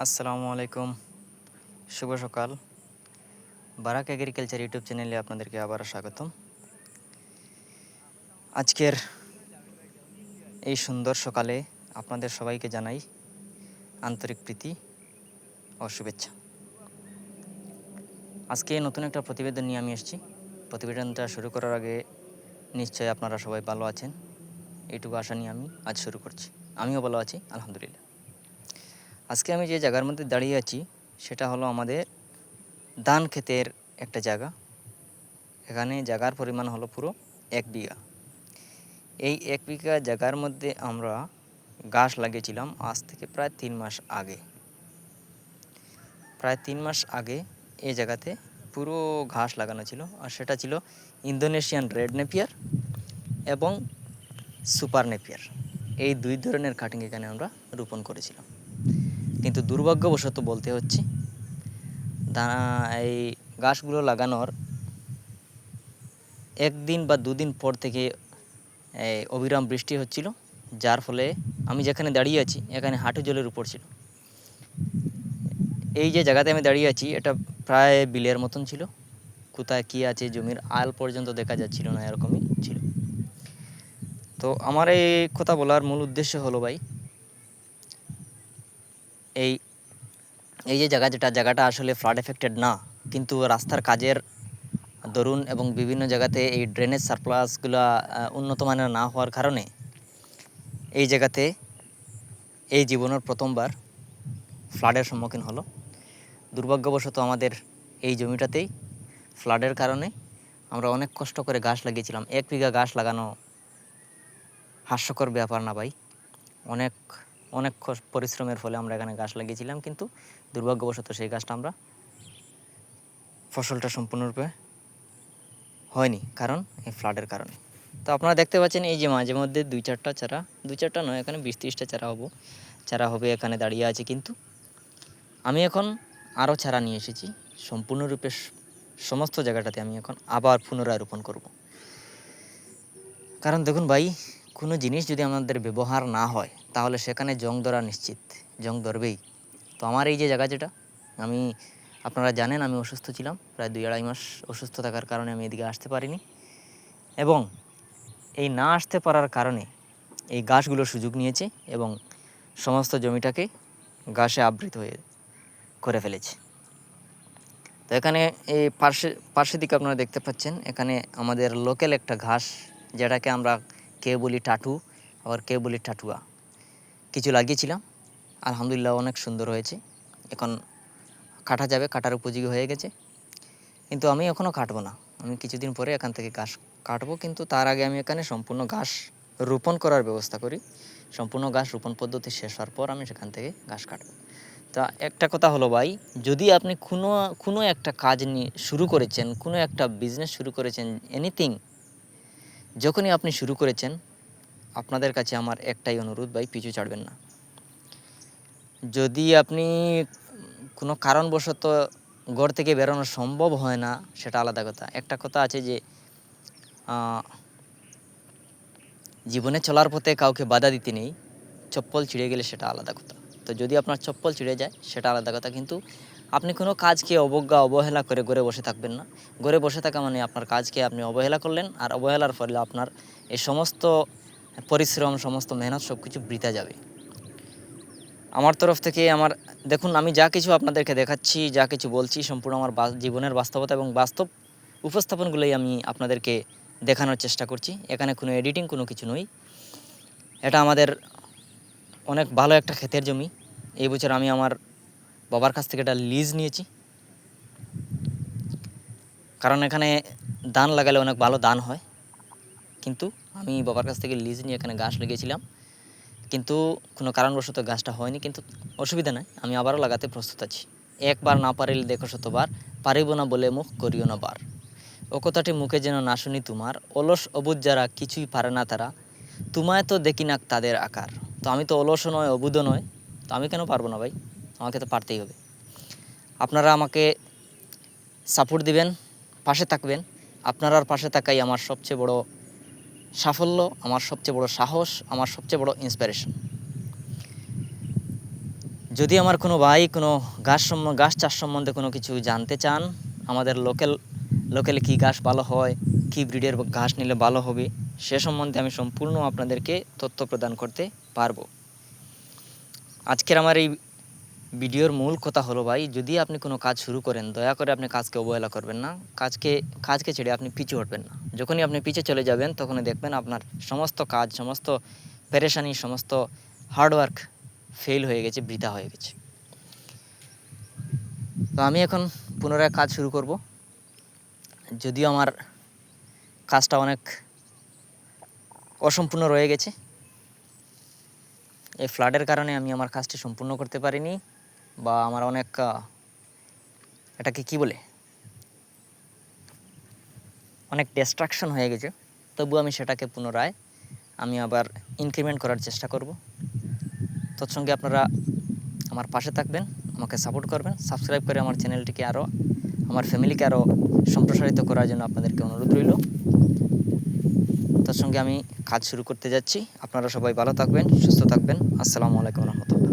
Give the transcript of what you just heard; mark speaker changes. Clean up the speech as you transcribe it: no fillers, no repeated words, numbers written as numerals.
Speaker 1: আসসালামু আলাইকুম, শুভ সকাল। বারাক এগ্রিকালচার ইউটিউব চ্যানেলে আপনাদেরকে আবার স্বাগতম। আজকের এই সুন্দর সকালে আপনাদের সবাইকে জানাই আন্তরিক প্রীতি ও শুভেচ্ছা। আজকে নতুন একটা প্রতিবেদন নিয়ে আমি এসেছি। প্রতিবেদনটা শুরু করার আগে নিশ্চয়ই আপনারা সবাই ভালো আছেন, এইটুকু আশা নিয়ে আমি আজ শুরু করছি। আমিও ভালো আছি, আলহামদুলিল্লাহ। আজকে আমি যে জায়গার মধ্যে দাঁড়িয়ে আছি সেটা হলো আমাদের ধান ক্ষেতের একটা জায়গা। এখানে জায়গার পরিমাণ হলো পুরো 1 বিঘা। এই 1 বিঘা জায়গার মধ্যে আমরা গাছ লাগিয়েছিলাম আজ থেকে প্রায় 3 মাস আগে। প্রায় 3 মাস আগে এই জায়গাতে পুরো ঘাস লাগানো ছিল, আর সেটা ছিল ইন্দোনেশিয়ান রেড নেপিয়ার এবং সুপার নেপিয়ার। এই 2 ধরনের কাটিং এখানে আমরা রোপণ করেছিলাম। কিন্তু দুর্ভাগ্যবশত বলতে হচ্ছে এই গাছগুলো লাগানোর 1 দিন বা 2 দিন পর থেকে অবিরাম বৃষ্টি হচ্ছিল, যার ফলে আমি যেখানে দাঁড়িয়ে আছি এখানে হাঁটু জলের উপর ছিল। এই যে জায়গাতে আমি দাঁড়িয়ে আছি এটা প্রায় বিলের মতন ছিল, কোথায় কী আছে জমির আল পর্যন্ত দেখা যাচ্ছিল না, এরকমই ছিল। তো আমার এই কথা বলার মূল উদ্দেশ্য হলো ভাই, এই এই যে জায়গাটা আসলে ফ্লাড এফেক্টেড না, কিন্তু রাস্তার কাজের দরুন এবং বিভিন্ন জায়গাতে এই ড্রেনেজ সারপ্লাসগুলো উন্নত মানের না হওয়ার কারণে এই জায়গাতে এই জীবনের প্রথমবার ফ্লাডের সম্মুখীন হলো। দুর্ভাগ্যবশত আমাদের এই জমিটাতেই ফ্লাডের কারণে আমরা অনেক কষ্ট করে গাছ লাগিয়েছিলাম। 1 বিঘা গাছ লাগানো হাস্যকর ব্যাপার না ভাই, অনেক অনেক পরিশ্রমের ফলে আমরা এখানে গাছ লাগিয়েছিলাম, কিন্তু দুর্ভাগ্যবশত সেই গাছটা আমরা ফসলটা সম্পূর্ণরূপে হয়নি, কারণ এই ফ্লাডের কারণে। তো আপনারা দেখতে পাচ্ছেন এই যে মাঝে মধ্যে 2-4টা চারা, 2-4টা নয়, এখানে 20-30টা চারা হবে এখানে দাঁড়িয়ে আছে। কিন্তু আমি এখন আরও চারা নিয়ে এসেছি, সম্পূর্ণরূপে সমস্ত জায়গাটাতে আমি এখন আবার পুনরায় রোপণ করব। কারণ দেখুন ভাই, কোনো জিনিস যদি আমাদের ব্যবহার না হয় তাহলে সেখানে জং ধরা নিশ্চিত, জং ধরবেই। তো আমার এই যে জায়গা, যেটা আমি, আপনারা জানেন আমি অসুস্থ ছিলাম, প্রায় 2-2.5 মাস অসুস্থ থাকার কারণে আমি এদিকে আসতে পারিনি, এবং এই না আসতে পারার কারণে এই গাছগুলো সুযোগ নিয়েছে এবং সমস্ত জমিটাকে ঘাসে আবৃত হয়ে করে ফেলেছে। তো এখানে এই পার্শ্বের দিকে আপনারা দেখতে পাচ্ছেন, এখানে আমাদের লোকাল একটা ঘাস, যেটাকে আমরা কেউ বলি টাটু, আবার কেউ বলি টাটুয়া, কিছু লাগিয়েছিলাম। আলহামদুলিল্লাহ অনেক সুন্দর হয়েছে, এখন কাটা যাবে, কাটার উপযোগী হয়ে গেছে। কিন্তু আমি এখনও কাটবো না, আমি কিছুদিন পরে এখান থেকে ঘাস কাটবো, কিন্তু তার আগে আমি এখানে সম্পূর্ণ ঘাস রোপণ করার ব্যবস্থা করি। সম্পূর্ণ ঘাস রোপণ পদ্ধতি শেষ হওয়ার পর আমি সেখান থেকে ঘাস কাটবো। তা একটা কথা হলো ভাই, যদি আপনি কোনো একটা কাজ নিয়ে শুরু করেছেন, কোনো একটা বিজনেস শুরু করেছেন, এনিথিং যখনই আপনি শুরু করেছেন, আপনাদের কাছে আমার একটাই অনুরোধ ভাই, পিছু ছাড়বেন না। যদি আপনি কোনো কারণবশত ঘর থেকে বেরোনো সম্ভব হয় না, সেটা আলাদা কথা। একটা কথা আছে যে জীবনে চলার পথে কাউকে বাধা দিতে নেই, চপ্পল ছিঁড়ে গেলে সেটা আলাদা কথা। তো যদি আপনার চপ্পল ছিঁড়ে যায় সেটা আলাদা কথা, কিন্তু আপনি কোনো কাজকে অবহেলা করে ঘরে বসে থাকবেন না। ঘরে বসে থাকা মানে আপনার কাজকে আপনি অবহেলা করলেন, আর অবহেলার ফলে আপনার এই সমস্ত পরিশ্রম, সমস্ত মেহনত সব কিছু বৃথা যাবে। আমার তরফ থেকে দেখুন, আমি যা কিছু আপনাদেরকে দেখাচ্ছি, যা কিছু বলছি, সম্পূর্ণ আমার জীবনের বাস্তবতা এবং বাস্তব উপস্থাপনগুলোই আমি আপনাদেরকে দেখানোর চেষ্টা করছি। এখানে কোনো এডিটিং কোনো কিছু নয়। এটা আমাদের অনেক ভালো একটা ক্ষেতের জমি। এই বছর আমি আমার বাবার কাছ থেকে এটা লিজ নিয়েছি, কারণ এখানে ধান লাগালে অনেক ভালো ধান হয়। কিন্তু আমি বাবার কাছ থেকে লিজ নিয়ে এখানে গাছ লাগিয়েছিলাম, কিন্তু কোনো কারণবশত গাছটা হয়নি। কিন্তু অসুবিধা নাই, আমি আবারও লাগাতে প্রস্তুত আছি। একবার না পারিলে দেখো শতবার, পারিব না বলে মুখ করিও না বার। ও কথাটি মুখে যেন না শুনি তোমার, অলস অবুধ যারা কিছুই পারে না তারা, তোমায় তো দেখি না তাদের আকার। তো আমি তো অলসও নয়, অবুধও নয়, তো আমি কেন পারবো না ভাই? আমাকে তো পারতেই হবে। আপনারা আমাকে সাপোর্ট দিবেন, পাশে থাকবেন। আপনার পাশে থাকাই আমার সবচেয়ে বড় সাফল্য, আমার সবচেয়ে বড় সাহস, আমার সবচেয়ে বড় ইন্সপিরেশন। যদি আমার কোনো ভাই কোনো গাছ চাষ সম্বন্ধে কোনো কিছু জানতে চান, আমাদের লোকালে কী ঘাস ভালো হয়, কী ব্রিডের ঘাস নিলে ভালো হবে, সে সম্বন্ধে আমি সম্পূর্ণ আপনাদেরকে তথ্য প্রদান করতে পারবো। আজকের আমার এই ভিডিওর মূল কথা হলো ভাই, যদি আপনি কোনো কাজ শুরু করেন, দয়া করে আপনি কাজকে অবহেলা করবেন না, কাজকে ছেড়ে আপনি পিছু হটবেন না। যখনই আপনি পিছে চলে যাবেন তখনই দেখবেন আপনার সমস্ত কাজ, সমস্ত পেরেশানি, সমস্ত হার্ডওয়ার্ক ফেল হয়ে গেছে, বৃথা হয়ে গেছে। তো আমি এখন পুনরায় কাজ শুরু করব। যদিও আমার কাজটা অনেক অসম্পূর্ণ রয়ে গেছে, এই ফ্লাডের কারণে আমি আমার কাজটি সম্পূর্ণ করতে পারিনি, বা আমার অনেক এটাকে কি বলে, অনেক ডিস্ট্রাকশন হয়ে গেছে। তবু আমি সেটাকে পুনরায় আমি আবার ইনক্রিমেন্ট করার চেষ্টা করব। তৎসঙ্গে আপনারা আমার পাশে থাকবেন, আমাকে সাপোর্ট করবেন, সাবস্ক্রাইব করে আমার চ্যানেলটিকে আরও, আমার ফ্যামিলিকে আরও সম্প্রসারিত করার জন্য আপনাদেরকে অনুরোধ রইল। তৎসঙ্গে আমি কাজ শুরু করতে যাচ্ছি। আপনারা সবাই ভালো থাকবেন, সুস্থ থাকবেন। আসসালামু আলাইকুম রহমতুল্লাহ।